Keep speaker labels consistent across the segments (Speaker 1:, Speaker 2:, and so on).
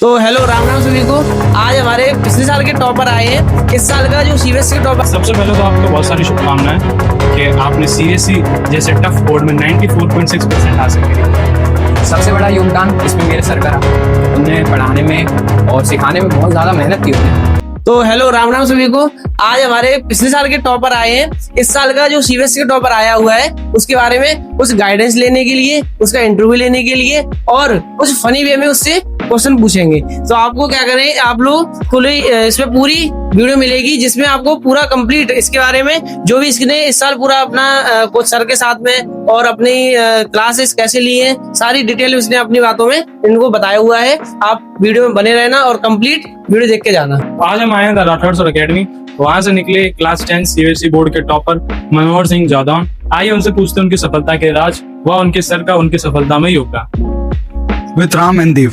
Speaker 1: तो हेलो राम राम सभी को। आज हमारे पिछले साल के टॉपर आए हैं। इस साल का जो सीबीएसई टॉपर।
Speaker 2: सबसे पहले तो आपको बहुत सारी शुभकामनाएं कि आपने सीबीएसई जैसे टफ बोर्ड में 94.6% हासिल करी।
Speaker 3: सबसे बड़ा योगदान इसमें मेरे सर का रहा। उन्हें पढ़ाने में और सिखाने में बहुत ज्यादा मेहनत की उन्होंने।
Speaker 1: तो हेलो राम राम सभी को। आज हमारे पिछले साल के टॉपर आए हैं। इस साल का जो सीबीएसई का टॉपर आया हुआ है उसके बारे में उस गाइडेंस लेने के लिए, उसका इंटरव्यू लेने के लिए और उस फनी वे में उससे क्वेश्चन पूछेंगे। तो आपको क्या करें, आप लोग खुली इसमें पूरी वीडियो मिलेगी जिसमें आपको पूरा कंप्लीट इसके बारे में जो भी इसने इस साल पूरा अपना कोच सर के साथ में और अपनी क्लासेस कैसे ली है सारी डिटेल उसने अपनी बातों में इनको बताया हुआ है। आप वीडियो में बने रहना और कंप्लीट वीडियो देख के जाना।
Speaker 2: आज हम आए हैं द राठौड़ सर अकेडमी। वहां से निकले क्लास 10 सीबीएसई बोर्ड के टॉपर मनोहर सिंह जादौन। आइए उनसे पूछते हैं उनकी सफलता के राज व उनके सर का उनकी सफलता में योगदान।
Speaker 4: विद राम एंड देव।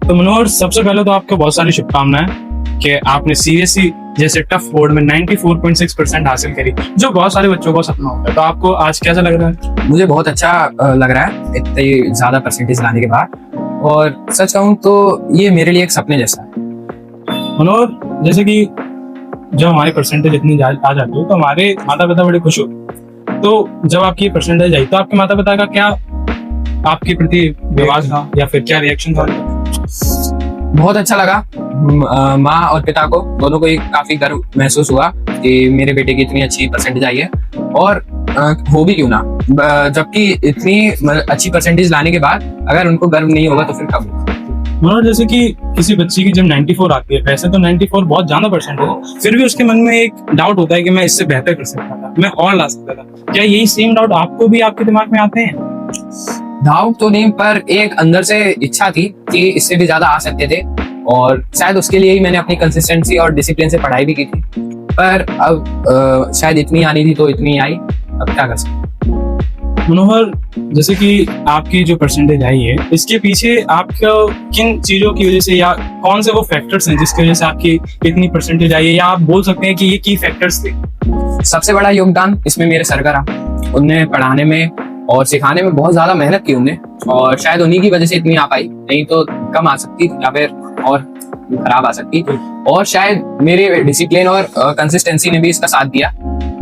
Speaker 2: तो मनोहर, सबसे पहले तो आपको बहुत सारी शुभकामनाएं कि आपने सीबीएसई जैसे टफ बोर्ड में 94.6% हासिल करी, जो बहुत सारे बच्चों का सपना होता है। तो आपको आज कैसा लग रहा है?
Speaker 3: मुझे बहुत अच्छा लग रहा है इतने ज्यादा परसेंटेज लाने के बाद। और सच कहूँ तो ये मेरे लिए एक सपने जैसा है।
Speaker 2: मनोहर, जैसे कि जब हमारी परसेंटेज इतनी आ जाती है तो हमारे माता पिता बड़े खुश होते हैं। तो जब आपकी परसेंटेज आई तो आपके माता पिता का क्या आपके प्रति व्यवहार था या फिर क्या रिएक्शन था?
Speaker 3: बहुत अच्छा लगा। माँ और पिता को दोनों को एक काफी गर्व महसूस हुआ कि मेरे बेटे की इतनी अच्छी परसेंटेज आई है। और हो भी क्यों ना, जबकि इतनी अच्छी परसेंटेज लाने के बाद अगर उनको गर्व नहीं होगा तो फिर कब होगा?
Speaker 2: मनोहर, जैसे कि किसी बच्चे की जब 94 आती है, वैसे तो 94 बहुत ज्यादा परसेंटेज है, फिर भी उसके मन में एक डाउट होता है कि मैं इससे बेहतर कर सकता था, मैं और ला सकता था। क्या यही सेम डाउट आपको भी आपके दिमाग में आते हैं?
Speaker 3: डाउट तो नहीं, पर एक अंदर से इच्छा थी कि इससे भी ज्यादा आ सकते थे। और शायद उसके लिए ही मैंने अपनी कंसिस्टेंसी और डिसिप्लिन से पढ़ाई भी की थी। पर अब शायद इतनी आनी थी तो इतनी आई, अब क्या कर सकते।
Speaker 2: मनोहर, जैसे कि आपकी जो परसेंटेज आई है इसके पीछे आपका किन चीजों की वजह से या कौन से वो फैक्टर्स हैं जिसकी वजह से आपकी इतनी परसेंटेज आई है, या आप बोल सकते हैं कि ये की फैक्टर्स थे?
Speaker 3: सबसे बड़ा योगदान इसमें मेरे सर का रहा। उन्हें पढ़ाने में और सिखाने में बहुत ज्यादा मेहनत की उन्हें, और शायद उन्हीं की वजह से इतनी आ पाई, नहीं तो कम आ सकती या फिर और खराब आ सकती। और शायद मेरे डिसिप्लिन और कंसिस्टेंसी ने भी इसका साथ दिया।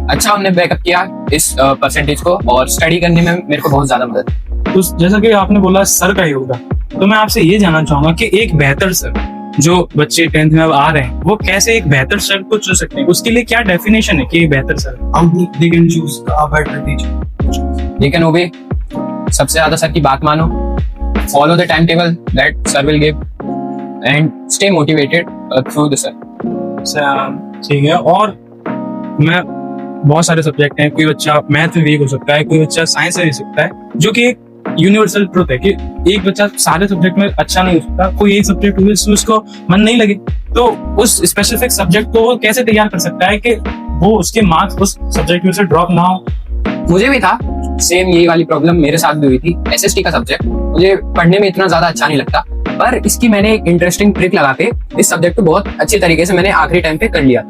Speaker 3: अच्छा उन्होंने बैकअप किया इस परसेंटेज को, और स्टडी करने में मेरे को बहुत ज्यादा मदद।
Speaker 2: तो जैसा कि आपने बोला सर का योगदान, तो मैं आपसे ये जानना चाहूंगा कि एक बेहतर सर, जो बच्चे 10th में अब आ रहे हैं, वो कैसे एक बेहतर सर को चुन सकते हैं? उसके लिए क्या डेफिनेशन है कि एक बेहतर sir?
Speaker 4: They can choose a better teacher.
Speaker 3: लेकिन वो भी सबसे ज्यादा सर की बात मानो, follow the time table that sir will give and stay motivated through the sir.
Speaker 2: ठीक है। और मैं बहुत सारे सब्जेक्ट हैं, कोई बच्चा मैथ में वीक हो सकता है, कोई बच्चा साइंस में भी सकता है, जो कि एक यूनिवर्सल ट्रुथ है कि एक बच्चा सारे सब्जेक्ट में अच्छा नहीं हो सकता। कोई एक सब्जेक्ट हो जिसमें उसको मन नहीं लगे तो उस स्पेसिफिक सब्जेक्ट को वो कैसे तैयार कर सकता है कि वो उसके मार्क्स उस सब्जेक्ट में से ड्रॉप ना हो?
Speaker 3: मुझे भी था सेम यही वाली प्रॉब्लम, मेरे साथ भी हुई थी। एसएसटी का सब्जेक्ट मुझे पढ़ने में इतना ज्यादा अच्छा नहीं लगता, पर इसकी मैंने एक इंटरेस्टिंग ट्रिक लगा के इस सब्जेक्ट को बहुत अच्छे तरीके से मैंने आखिरी टाइम पे कर लिया।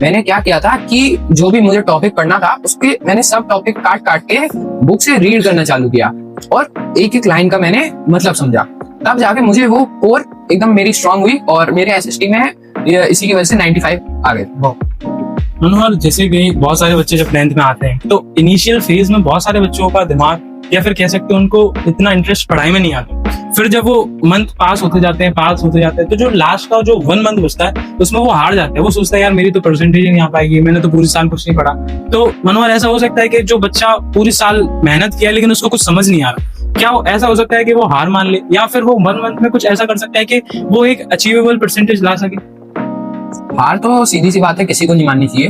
Speaker 3: मैंने क्या किया था कि जो भी मुझे टॉपिक पढ़ना था उसके मैंने सब टॉपिक काट काट के बुक से रीड करना चालू किया और एक एक लाइन का मैंने मतलब समझा। तब जाके मुझे वो कोर एकदम मेरी स्ट्रांग हुई और मेरे एसएसटी में इसी की वजह से 95 आ गए।
Speaker 2: मनोहर, जैसे कि बहुत सारे बच्चे जब 10th में आते हैं तो इनिशियल फेज में बहुत सारे बच्चों का दिमाग या फिर कह सकते हैं उनको इतना इंटरेस्ट पढ़ाई में नहीं आता। फिर जब वो मंथ पास होते जाते हैं तो जो लास्ट का जो 1 मंथ बचता है उसमें वो हार जाते हैं। वो सोचता है यार मेरी तो परसेंटेज नहीं आ पाएगी, मैंने तो पूरी साल कुछ नहीं पढ़ा। तो मनोहर, ऐसा हो सकता है कि जो बच्चा पूरी साल मेहनत किया लेकिन उसको कुछ समझ नहीं आ रहा, क्या ऐसा हो सकता है कि वो हार मान ले, या फिर वो 1 मंथ में कुछ ऐसा कर सकता है कि वो एक अचीवेबल परसेंटेज ला सके?
Speaker 3: हार तो सीधी सी बात है, किसी को नहीं माननी चाहिए।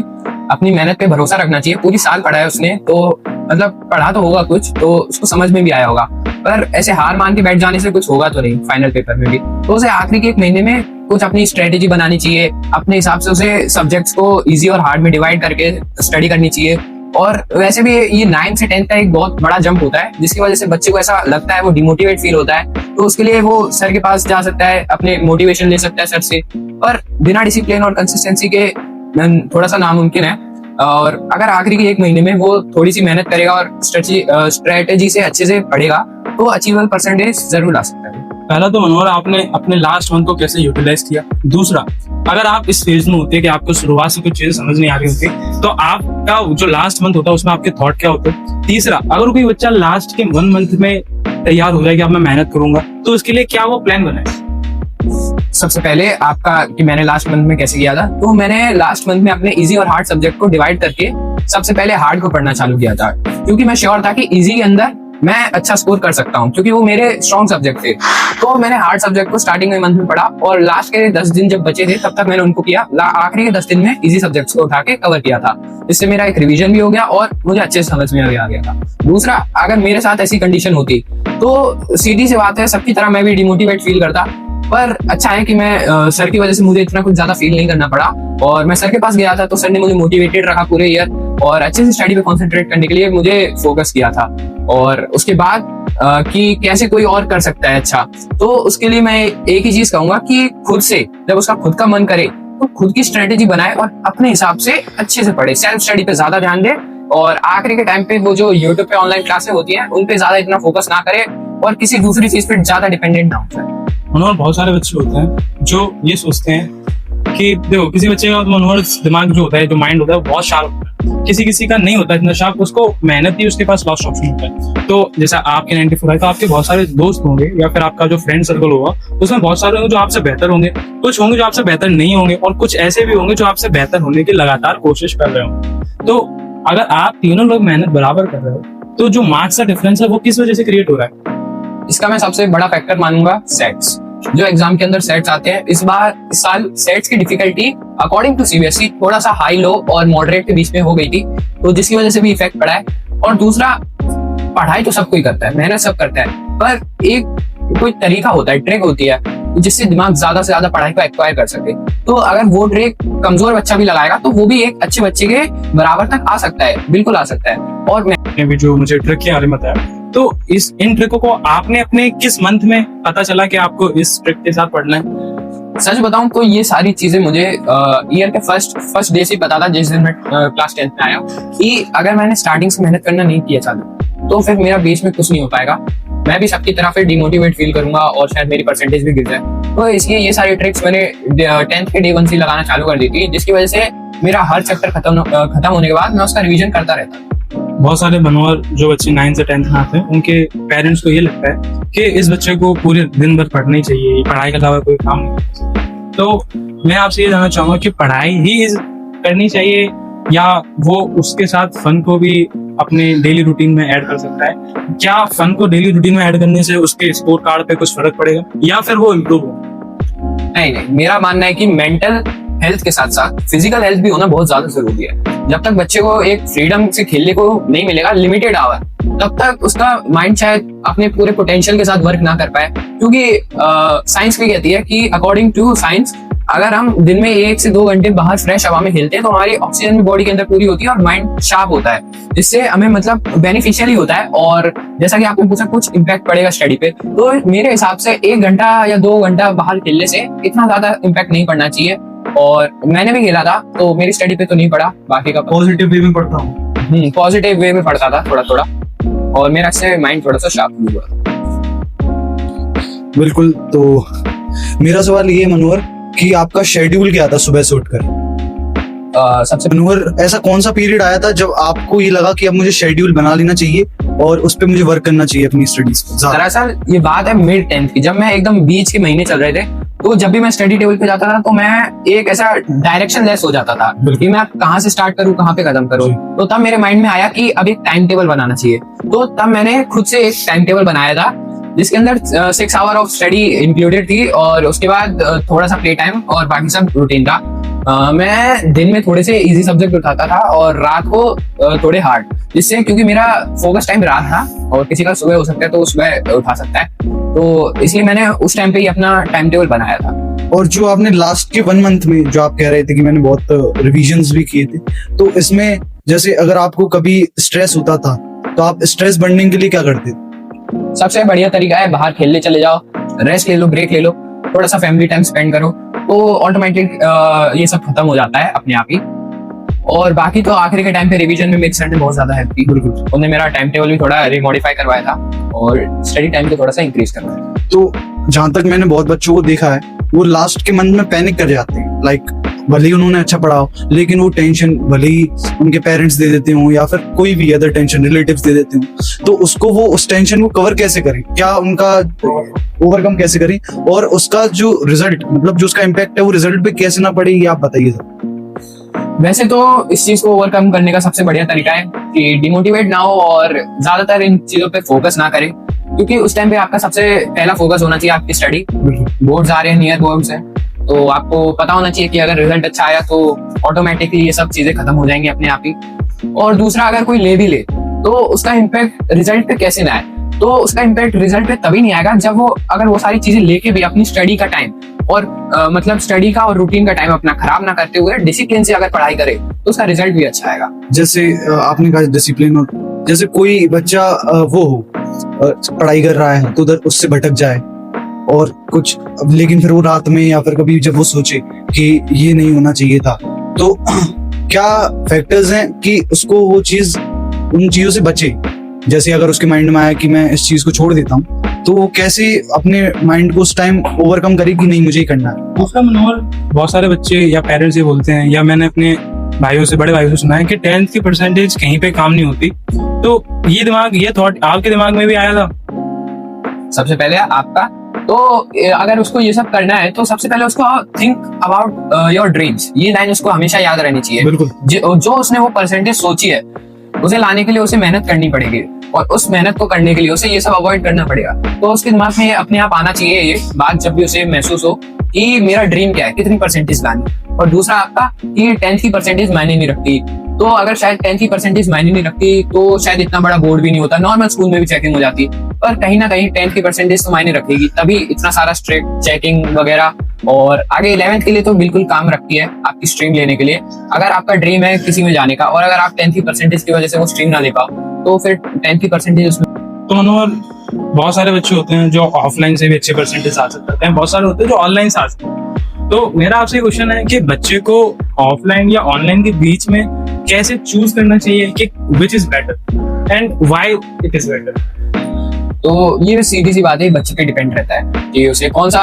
Speaker 3: अपनी मेहनत पे भरोसा रखना चाहिए। पूरी साल पढ़ा है उसने तो मतलब पढ़ा तो होगा कुछ, तो उसको समझ में भी आया होगा। पर ऐसे हार मान के बैठ जाने से कुछ होगा तो नहीं फाइनल पेपर में भी। तो उसे आखिरी के 1 महीने में कुछ अपनी स्ट्रेटेजी बनानी चाहिए। अपने हिसाब से उसे सब्जेक्ट्स को इजी और हार्ड में डिवाइड करके स्टडी करनी चाहिए। और वैसे भी ये 9 से 10 का एक बहुत बड़ा जंप होता है जिसकी वजह से बच्चे को ऐसा लगता है, वो डिमोटिवेट फील होता है। तो उसके लिए वो सर के पास जा सकता है, अपने मोटिवेशन ले सकता है सर से। पर बिना डिसिप्लिन और कंसिस्टेंसी के थोड़ा सा नामुमकिन है। और अगर आखिरी के 1 महीने में वो थोड़ी सी मेहनत करेगा और स्ट्रेटेजी से अच्छे से पढ़ेगा तो अचीवेबल परसेंटेज जरूर ला सकता है।
Speaker 2: पहला तो मनोहर आपने अपने लास्ट मंथ को कैसे यूटिलाइज किया। दूसरा, अगर आप इस फेज में होते कि आपको शुरुआत से कुछ चीजें समझ नहीं आ रही होती तो आपका जो लास्ट मंथ होता है उसमें आपके थॉट क्या होते। तीसरा, अगर कोई बच्चा लास्ट के 1 मंथ में तैयार हो जाए कि अब मैं मेहनत करूंगा तो उसके लिए क्या वो प्लान बनाए।
Speaker 3: सबसे पहले आपका कि मैंने लास्ट मंथ में कैसे किया था, तो मैंने लास्ट मंथ में अपने इजी और हार्ड सब्जेक्ट को डिवाइड करके सबसे पहले हार्ड को पढ़ना चालू किया था, क्योंकि मैं श्योर था कि इजी के अंदर मैं अच्छा स्कोर कर सकता हूँ, क्योंकि वो मेरे स्ट्रॉन्ग सब्जेक्ट थे। तो मैंने हार्ड सब्जेक्ट को स्टार्टिंग में मंथ में पढ़ा और लास्ट के 10 दिन जब बचे थे तब तक मैंने उनको किया। आखिरी के 10 दिन में इजी सब्जेक्ट्स को उठा के कवर किया था, जिससे मेरा एक रिवीजन भी हो गया और मुझे अच्छे से समझ में भी आ गया था। दूसरा, अगर मेरे साथ ऐसी कंडीशन होती तो सीधी सी बात है सबकी तरह मैं भी डिमोटिवेट फील करता, पर अच्छा है कि मैं सर की वजह से मुझे इतना कुछ ज्यादा फील नहीं करना पड़ा और मैं सर के पास गया था तो सर ने मुझे मोटिवेटेड रखा पूरे ईयर और अच्छे से स्टडी पे कंसंट्रेट करने के लिए मुझे फोकस किया था। और उसके बाद कि कैसे कोई और कर सकता है अच्छा, तो उसके लिए मैं एक ही चीज कहूंगा कि खुद से जब उसका खुद का मन करे तो खुद की स्ट्रेटेजी बनाए और अपने हिसाब से अच्छे से पढ़े, सेल्फ स्टडी पे ज्यादा ध्यान दे और आखिरी के टाइम पे वो जो यूट्यूब पे ऑनलाइन क्लासेस होती हैं उन पे ज्यादा इतना फोकस ना करे और किसी दूसरी चीज पे ज्यादा डिपेंडेंट ना हो जाए।
Speaker 2: मनोहर, बहुत सारे बच्चे होते हैं जो ये सोचते हैं कि देखो किसी बच्चे का मनोहर दिमाग जो होता है, जो माइंड होता है वो बहुत शार्प होता है, किसी का नहीं होता इतना शार्प, उसको मेहनत ही उसके पास लास्ट ऑप्शन होता है। तो जैसा आपके 94 आए तो आपके बहुत सारे दोस्त होंगे या फिर आपका जो फ्रेंड सर्कल होगा उसमें बहुत सारे होंगे जो आपसे बेहतर होंगे, कुछ होंगे जो आपसे बेहतर नहीं होंगे और कुछ ऐसे भी होंगे जो आपसे बेहतर होने की लगातार कोशिश कर रहे होंगे। तो अगर आप तीनों लोग मेहनत बराबर कर रहे हो तो जो मार्क्स का डिफरेंस है वो किस वजह से क्रिएट हो रहा है।
Speaker 3: इसका मैं सबसे बड़ा फैक्टर मानूंगा सेट्स। जो एग्जाम के अंदर सेट्स आते हैं इस साल सेट्स की डिफिकल्टी अकॉर्डिंग टू सीबीएसई थोड़ा सा हाई लो और मॉडरेट के बीच में हो गई थी, तो जिसकी वजह से भी इफेक्ट पड़ा है। और दूसरा, पढ़ाई तो सब कोई करता है, मेहनत सब करता है, पर एक कोई तरीका होता है, ट्रिक होती है जिससे दिमाग ज्यादा से ज्यादा पढ़ाई को एक्वायर कर सके। तो अगर वो ट्रिक कमजोर बच्चा भी लगाएगा तो वो भी एक अच्छे बच्चे के बराबर तक आ सकता है, बिल्कुल आ सकता है। और
Speaker 2: मैं भी जो मुझे ट्रिक के बारे में बताया, तो इन ट्रिकों को आपने अपने किस मंथ में पता चला कि आपको इस ट्रिक के साथ पढ़ना है।
Speaker 3: सच बताऊं तो ये सारी चीजें मुझे ईयर के फर्स्ट डे से पता था, जिस दिन मैं क्लास 10 में आया, कि अगर मैंने स्टार्टिंग से मेहनत करना नहीं किया चालू तो फिर मेरा बीच में कुछ नहीं हो पाएगा, मैं भी सबकी तरह फिर डिमोटिवेट फील करूंगा और शायद मेरी परसेंटेज भी गिर जाए। तो इसलिए ये सारी ट्रिक्स मैंने 10th के डे 1 से लगाना चालू कर दी थी, जिसकी वजह से मेरा हर चैप्टर खत्म होने के बाद मैं उसका रिवीजन करता रहता।
Speaker 2: बहुत सारे मनोहर जो बच्चे 9 से 10th में आते हैं उनके पेरेंट्स को ये लगता है कि इस बच्चे को पूरे दिन भर पढ़ना ही चाहिए, पढ़ाई के अलावा कोई काम नहीं करना चाहिए। तो मैं आपसे ये जानना चाहूंगा कि पढ़ाई ही करनी चाहिए या वो उसके साथ फन को भी अपने डेली रूटीन में ऐड कर सकता है। क्या फन को डेली रूटीन में ऐड करने से उसके स्कोर कार्ड पे कुछ फर्क पड़ेगा या फिर वो इम्प्रूव होगा।
Speaker 3: नहीं, मेरा मानना है कि मेंटल हेल्थ के साथ साथ फिजिकल हेल्थ भी होना बहुत ज्यादा जरूरी है। जब तक बच्चे को एक फ्रीडम से खेलने को नहीं मिलेगा लिमिटेड आवर, तब तक उसका माइंड शायद अपने पूरे पोटेंशियल के साथ वर्क ना कर पाए, क्योंकि साइंस भी कहती है कि अकॉर्डिंग टू साइंस अगर हम दिन में 1 से 2 घंटे बाहर फ्रेश हवा में खेलते हैं तो हमारी ऑक्सीजन भी बॉडी के अंदर पूरी होती है और माइंड शार्प होता है, जिससे हमें मतलब बेनिफिशियल ही होता है। और जैसा कि आपने पूछा कुछ इम्पैक्ट पड़ेगा स्टडी पे, तो मेरे हिसाब से 1 घंटा या 2 घंटा बाहर खेलने से इतना ज्यादा इम्पैक्ट नहीं पड़ना चाहिए। और मैंने भी खेला था तो मेरी स्टडी पे तो नहीं पड़ा, बाकी का
Speaker 4: पॉजिटिव वे में पढ़ता हूँ।
Speaker 3: पॉजिटिव वे में पढ़ता था थोड़ा थोड़ा और मेरा इससे माइंड थोड़ा सा शार्प हुआ।
Speaker 4: बिल्कुल। तो मेरा सवाल ये है मनोहर कि आपका शेड्यूल क्या था सुबह से उठकर?
Speaker 3: सबसे
Speaker 4: मनोहर, ऐसा कौन सा पीरियड आया था जब आपको ये लगा कि अब मुझे शेड्यूल बना लेना चाहिए और उस पर मुझे वर्क करना चाहिए अपनी स्टडीज पे?
Speaker 3: दरअसल ये बात है मिड 10th की, जब मैं एकदम बीच के महीने चल रहे थे, तो जब भी मैं स्टडी टेबल पे जाता था तो मैं एक ऐसा डायरेक्शन लेस हो जाता था कि मैं कहाँ से स्टार्ट करूँ कहाँ पे खत्म करूँ। तो तब मेरे माइंड में आया कि अब एक टाइम टेबल बनाना चाहिए, तो तब मैंने खुद से एक टाइम टेबल बनाया था जिसके अंदर 6 आवर ऑफ स्टडी इंक्लूडेड थी और उसके बाद थोड़ा सा प्ले टाइम और बाकी सब रूटीन था। मैं दिन में थोड़े से इजी सब्जेक्ट उठाता था और रात को थोड़े हार्ड, जिससे क्योंकि मेरा फोकस टाइम रात था और किसी का सुबह हो सकता है तो सुबह उठा सकता है, तो इसलिए मैंने उस टाइम पे ही अपना टाइम टेबल बनाया था।
Speaker 4: और जो आपने लास्ट के 1 मंथ में जो आप कह रहे थे कि मैंने बहुत रिविजन्स भी किए थे, तो इसमें जैसे अगर आपको कभी स्ट्रेस होता था तो आप स्ट्रेस बढ़ने के लिए क्या करते थे?
Speaker 3: सबसे बढ़िया तरीका है बाहर खेलने चले जाओ, रेस्ट ले लो, ब्रेक ले लो, थोड़ा सा फैमिली टाइम स्पेंड करो, तो ऑटोमेटिक ये सब खत्म हो जाता है अपने आप ही। और बाकी तो आखिरी के टाइम पे रिवीजन में मेरे सर ने बहुत ज्यादा हेल्प की, उन्होंने मेरा टाइम टेबल भी थोड़ा रिमॉडिफाई करवाया था और स्टडी टाइम को थोड़ा सा इंक्रीज करवाया।
Speaker 4: तो जहां तक मैंने बहुत बच्चों को देखा है, वो लास्ट के मंथ में पैनिक कर जाते हैं। लाइक भले ही उन्होंने अच्छा पढ़ा हो, लेकिन वो टेंशन भले ही उनके पेरेंट्स दे देते हो या फिर कोई भी अदर टेंशन रिलेटिव्स दे देते हो, तो उसको वो उस टेंशन को कवर कैसे करें, क्या उनका ओवरकम कैसे करें, और उसका जो रिजल्ट मतलब जो उसका इम्पैक्ट है वो रिजल्ट पे कैसे ना पड़े, ये आप बताइए।
Speaker 3: वैसे तो इस चीज को ओवरकम करने का सबसे बढ़िया तरीका है कि डिमोटिवेट ना हो और ज्यादातर इन चीजों पे फोकस ना करें, क्योंकि उस टाइम पे आपका सबसे पहला फोकस होना चाहिए आपकी स्टडी। बोर्ड्स आ रहे हैं, नियर बोर्ड्स है, तो आपको पता होना चाहिए कि अगर रिजल्ट अच्छा आया तो ऑटोमेटिकली ये सब चीजें खत्म हो जाएंगी अपने आप ही। और दूसरा, अगर कोई ले भी ले तो उसका इम्पैक्ट रिजल्ट पे कैसे ना आए, तो उसका इम्पैक्ट रिजल्ट पे तभी नहीं आएगा जब वो अगर वो सारी चीजें लेके भी अपनी स्टडी का टाइम और मतलब स्टडी का और रूटीन का टाइम अपना खराब ना करते हुए डिसिप्लिन से अगर पढ़ाई करे तो उसका रिजल्ट भी अच्छा आएगा।
Speaker 4: जैसे आपने कहा डिसिप्लिन, और जैसे कोई बच्चा वो हो पढ़ाई कर रहा है तो उधर उससे भटक जाए और कुछ, लेकिन फिर वो रात में या फिर कभी जब वो सोचे कि ये नहीं होना चाहिए था, तो क्या फैक्टर्स हैं कि उसको वो चीज उन चीजों से बचे। जैसे अगर उसके माइंड में आया कि मैं इस चीज को छोड़ देता हूँ, तो वो कैसे अपने माइंड को उस टाइम ओवरकम करे कि नहीं मुझे ही करना है।
Speaker 2: दूसरा मनोहर, बहुत सारे बच्चे या पेरेंट्स ये बोलते हैं, या मैंने अपने भाइयों से, बड़े भाइयों से सुना है कि 10th की परसेंटेज कहीं पे काम नहीं होती। तो ये थॉट आपके दिमाग में भी आया था?
Speaker 3: सबसे पहले आपका तो अगर उसको ये सब करना है तो सबसे पहले उसको थिंक अबाउट योर ड्रीम्स, ये लाइन उसको हमेशा याद रहनी चाहिए।
Speaker 4: बिल्कुल।
Speaker 3: जो उसने वो परसेंटेज सोची है उसे लाने के लिए उसे मेहनत करनी पड़ेगी, और उस मेहनत को करने के लिए उसे ये सब अवॉइड करना पड़ेगा। तो उसके दिमाग में अपने आप आना चाहिए ये बात जब भी उसे महसूस हो कि मेरा ड्रीम क्या है, कितनी परसेंटेज लानी। और दूसरा आपका कि 10th की परसेंटेज मायने नहीं रखती, तो अगर शायद 10th की परसेंटेज मायने नहीं रखती तो शायद इतना बड़ा बोर्ड भी नहीं होता, नॉर्मल स्कूल में भी चेकिंग हो जाती। पर कहीं ना कहीं 10th की परसेंटेज तो मायने रखेगी, तभी इतना सारा स्ट्रिक्ट चेकिंग वगैरह। और आगे 11th के लिए तो बिल्कुल काम रखती है आपकी स्ट्रीम लेने के लिए। अगर आपका ड्रीम है किसी में जाने का और अगर आप 10th की परसेंटेज की वजह से वो स्ट्रीम ना ले पाओ तो फिर 10th की परसेंटेज उसमें।
Speaker 2: तो मनोहर, बहुत सारे बच्चे होते हैं जो ऑफलाइन से भी अच्छे परसेंटेज हासिल करते हैं, बहुत सारे होते हैं जो ऑनलाइन से हासिल करते हैं। तो मेरा आपसे क्वेश्चन है कि बच्चे को ऑफलाइन या ऑनलाइन के बीच में कैसे चूज करना चाहिए कि which is better and why it is better?
Speaker 3: तो ये सीधी सी बात है, बच्चे पे डिपेंड रहता है कि उसे कौन सा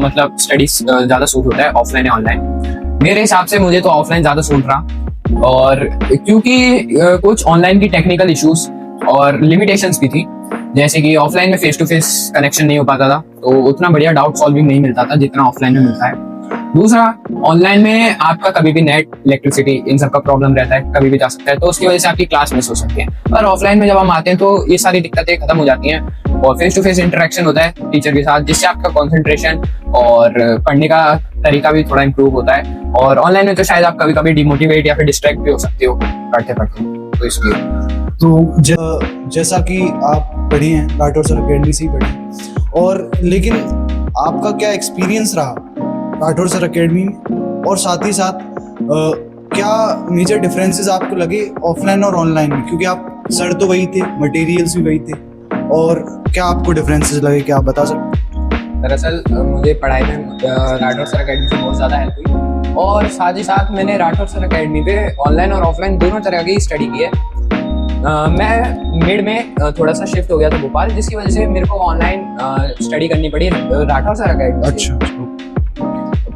Speaker 3: मतलब स्टडीज ज्यादा सूट होता है, ऑफलाइन या ऑनलाइन। मेरे हिसाब से मुझे तो ऑफलाइन ज्यादा सूट रहा, और क्योंकि कुछ ऑनलाइन की टेक्निकल इश्यूज और लिमिटेशंस भी थी, जैसे कि ऑफलाइन में फेस टू फेस कनेक्शन नहीं हो पाता था, तो उतना बढ़िया डाउट सॉल्विंग नहीं मिलता था जितना ऑफलाइन में मिलता है। दूसरा, ऑनलाइन में आपका कभी भी नेट, इलेक्ट्रिसिटी, इन सब का प्रॉब्लम रहता है, कभी भी जा सकता है, तो उसकी वजह से आपकी क्लास मिस हो सकती है। पर ऑफलाइन में जब हम आते हैं तो ये सारी दिक्कतें खत्म हो जाती हैं और फेस टू फेस इंटरेक्शन होता है टीचर के साथ, जिससे आपका कंसंट्रेशन और पढ़ने का तरीका भी थोड़ा इंप्रूव होता है। और ऑनलाइन में तो शायद आप कभी कभी डिमोटिवेट या फिर डिस्ट्रैक्ट भी हो सकते हो पढ़ते पढ़ते, तो इसलिए।
Speaker 4: तो जैसा कि आप पढ़े हैं, राठौर सर अकेडमी से ही पढ़े, और लेकिन आपका क्या एक्सपीरियंस रहा राठौर सर अकेडमी में, और साथ ही साथ क्या मेजर डिफरेंसेस आपको लगे ऑफलाइन और ऑनलाइन में, क्योंकि आप सर तो वही थे, मटेरियल्स भी वही थे, और क्या आपको डिफरेंसेस लगे, क्या आप बता सकते?
Speaker 3: दरअसल मुझे पढ़ाई में राठौर सर अकेडमी से बहुत ज़्यादा हेल्प हुई, और साथ ही साथ मैंने राठौर सर अकेडमी पे ऑनलाइन और ऑफलाइन दोनों तरह की स्टडी की है। मैं मिड में थोड़ा सा शिफ्ट हो गया था भोपाल, जिसकी वजह से मेरे को ऑनलाइन स्टडी करनी पड़ी राठौर सर अकेडमी।
Speaker 4: अच्छा,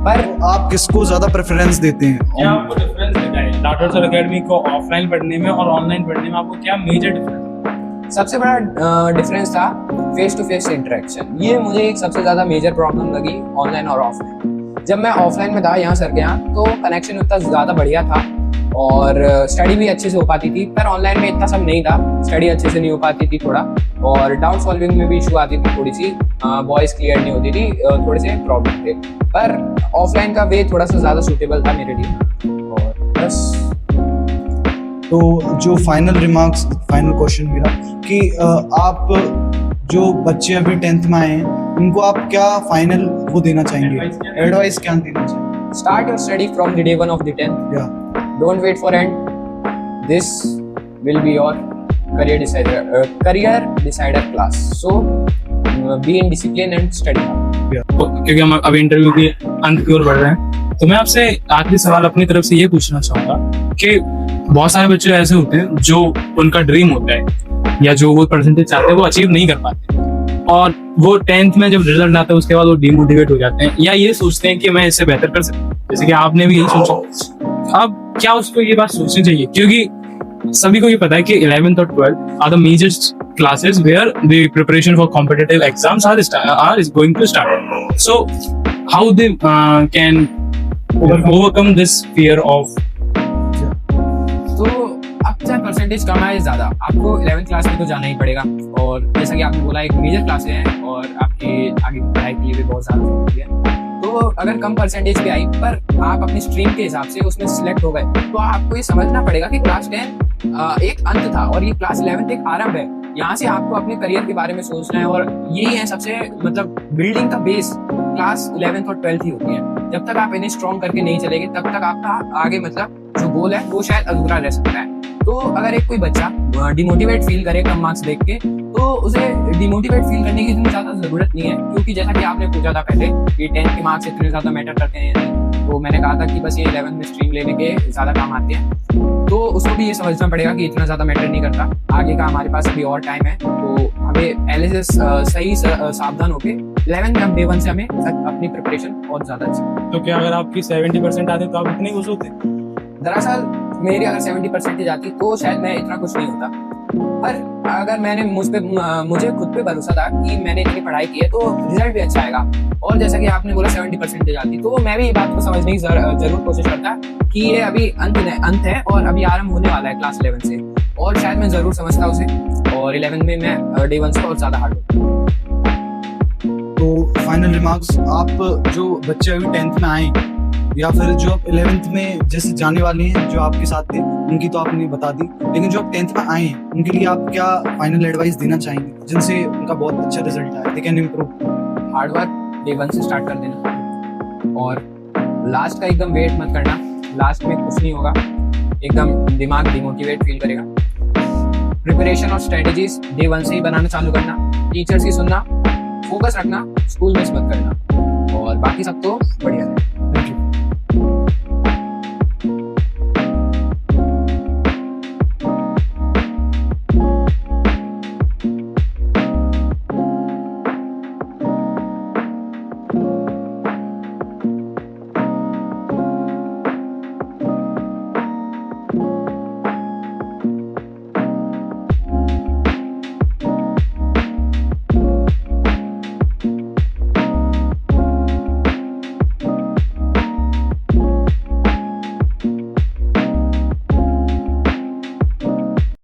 Speaker 3: पर
Speaker 4: आप किसको ज्यादा प्रेफरेंस देते हैं?
Speaker 2: क्या आपको डिफरेंस दिखा है राठौर सर अकेडमी को ऑफलाइन पढ़ने में और ऑनलाइन पढ़ने में? आपको क्या मेजर डिफरेंस?
Speaker 3: सबसे बड़ा डिफरेंस था फेस टू फेस इंटरेक्शन। ये मुझे एक सबसे ज्यादा मेजर प्रॉब्लम लगी ऑनलाइन और ऑफलाइन। जब मैं ऑफलाइन में था यहाँ सर के यहाँ, तो कनेक्शन उतना ज़्यादा बढ़िया था और स्टडी भी अच्छे से हो पाती थी। पर ऑनलाइन में इतना सब नहीं था, स्टडी अच्छे से नहीं हो पाती थी थोड़ा, और डाउट सॉल्विंग में भी इशू आती थी, थोड़ी सी वॉइस क्लियर नहीं होती थी, थोड़े से प्रॉब्लम थे। पर ऑफलाइन का वे थोड़ा सा ज़्यादा सूटेबल था मेरे लिए, और बस।
Speaker 4: तो जो फाइनल क्वेश्चन मेरा कि आप जो बच्चे अभी 10th में आए हैं, उनको आप क्या फाइनल वो देना चाहेंगे, एडवाइस क्या देना चाहेंगे?
Speaker 3: Start your study from the day 1 of the 10th.
Speaker 4: या
Speaker 3: Don't wait for end. This will be your career decider class. So be in discipline and study.
Speaker 2: क्योंकि हम अभी इंटरव्यू के अंत की ओर बढ़ रहे हैं, तो मैं आपसे आखिरी सवाल अपनी तरफ से ये पूछना चाहूंगा कि बहुत सारे बच्चे ऐसे होते हैं जो उनका ड्रीम होता है या जो वो परसेंटेज चाहते हैं वो अचीव नहीं कर पाते, और वो 10th में जब रिजल्ट आता है उसके बाद वो डिमोटिवेट हो जाते हैं या ये सोचते हैं कि मैं इससे बेहतर कर सकता हूँ, जैसे कि आपने भी यही सोचा। अब क्या उसको ये बात सोचनी चाहिए, क्योंकि सभी को ये पता है कि 11th और 12th are the major classes where the preparation for competitive exams are is going to start. So how they can overcome this fear of?
Speaker 3: तो अब चाहे परसेंटेज कम आए ज्यादा, आपको 11th क्लास में तो जाना ही पड़ेगा। और जैसा कि आपने बोला एक मेजर क्लास है और आपके आगे की पढ़ाई के लिए भी बहुत ज्यादा जरूरी है। तो अगर कम परसेंटेज भी आई पर आप अपनी स्ट्रीम के हिसाब से उसमें सिलेक्ट हो गए, तो आपको ये समझना पड़ेगा कि क्लास 10 एक अंत था और ये क्लास 11 एक आरंभ है। यहाँ से आपको अपने करियर के बारे में सोचना है और यही है सबसे मतलब बिल्डिंग का बेस क्लास 11th और 12th ही होती है। जब तक आप इन्हें स्ट्रॉन्ग करके नहीं चलेंगे तब तक आपका आगे मतलब जो गोल है वो शायद अधूरा रह सकता है। तो अगर एक कोई बच्चा डिमोटिवेट फील करे कम मार्क्स देख के, तो उसे डिमोटिवेट फील करने की इतनी ज्यादा जरूरत नहीं है, क्योंकि जैसा कि आपने पूछा था पहले कि 10th के मार्क्स इतने ज्यादा मैटर करते हैं या नहीं, तो मैंने कहा था कि बस ये 11th में स्ट्रीम लेने के ज्यादा काम आते हैं। तो उसको भी ये समझना पड़ेगा कि इतना ज्यादा मैटर नहीं करता, आगे का हमारे पास अभी और टाइम है। तो हमें पहले से सही सावधान होके 11th में डे 1 से हमें अपनी प्रिपरेशन बहुत ज्यादा अच्छी।
Speaker 2: तो क्या अगर आपकी 70% आते तो आप इतने खुश होते?
Speaker 3: दरअसल मेरी अगर 70% जाती तो शायद मैं इतना कुछ नहीं होता, पर अगर मैंने मुझे खुद पे भरोसा था कि मैंने इतनी पढ़ाई की है तो रिजल्ट भी अच्छा आएगा। और जैसा कि आपने बोला 70% जाती, तो मैं भी ये बात को समझने की जरूर कोशिश करता कि ये अभी अंत है और अभी आरंभ होने वाला है क्लास 11 से, और शायद मैं जरूर समझता उसे, और 11 में मैं डे 1 से और ज्यादा हार्ड होता।
Speaker 4: तो फाइनल रिमार्क्स, आप जो बच्चे अभी 10th में आए या फिर जो आप 11th में जैसे जाने वाले हैं, जो आपके साथ थे उनकी तो आपने बता दी, लेकिन जो आप 10th में आए हैं उनके लिए आप क्या फाइनल एडवाइस देना चाहेंगे जिनसे उनका बहुत अच्छा रिजल्ट आया, they can improve?
Speaker 3: Hard work day 1 से स्टार्ट कर देना और लास्ट का एकदम वेट मत करना, लास्ट में कुछ नहीं होगा, एकदम दिमाग डिमोटिवेट फील करेगा। प्रिपरेशन और स्ट्रेटेजीज डे 1 से ही बनाना चालू करना, टीचर्स की सुनना, फोकस रखना, स्कूल मिस मत करना, और बाकी सब तो बढ़िया है।